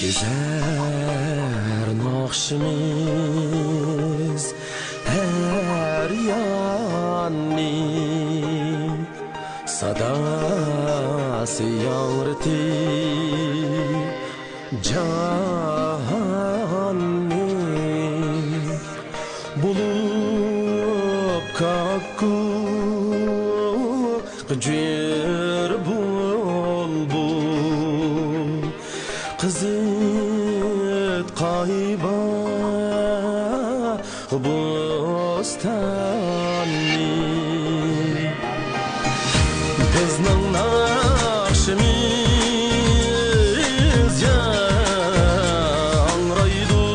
Gezer nakşimiz her yanni, sadası yağrıtı canni, bulup kakku gıcır bulbul kızıt kayba bostanni. Bizning nakşimiz yangraydı,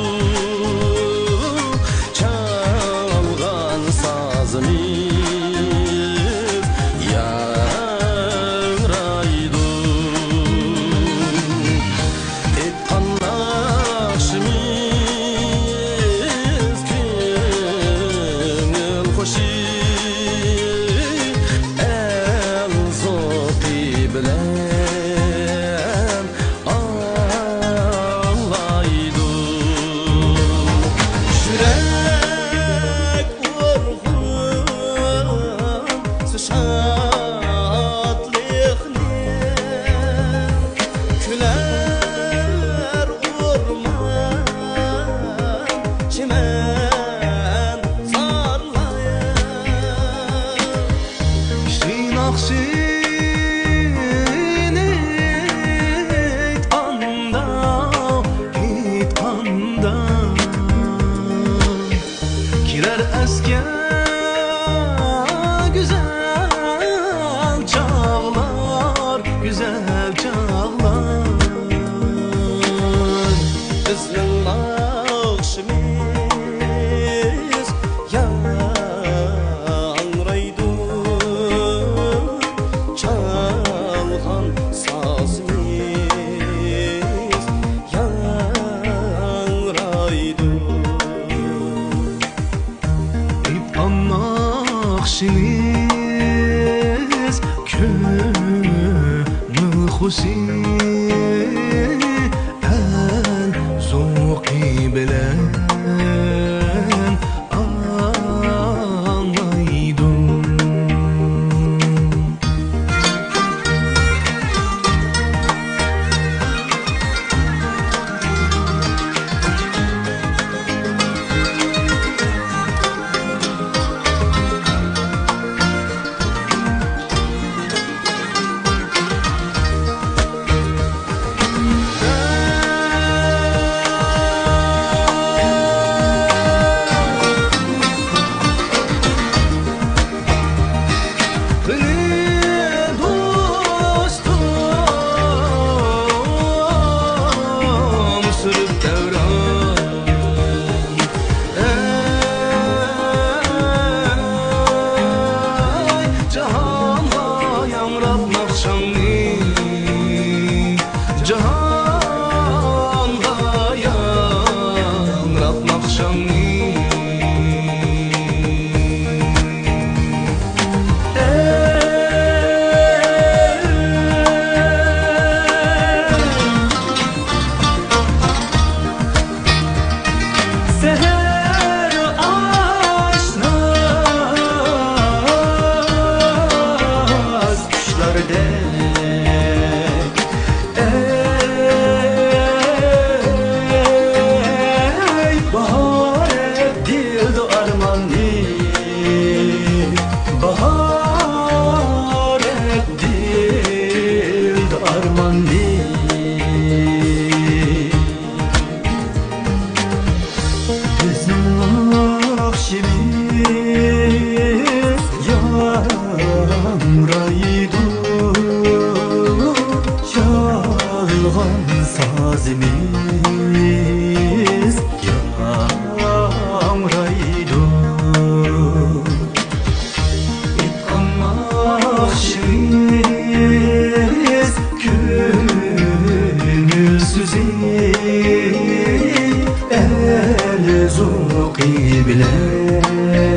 çalgan sazimiz yangraydı. Etkan nakşimiz köngül hoşi, bilen ağlaydı. Yürek vurgun şadlıkla küler orman çimen sarlaya şinakşi eski güzel çağlar, güzel çağlar. Bizning nakşimiz yangraydı, çalgan sazimiz yangraydı. Nakşimiz köngül hoşi, el zevki bilen ağlaydı. Cihanda yanrab nakşamni, seher aşnaz kuşlarda sazimiz yangraydı. Etkan nakşimiz köngülsüzi, el zevki bilen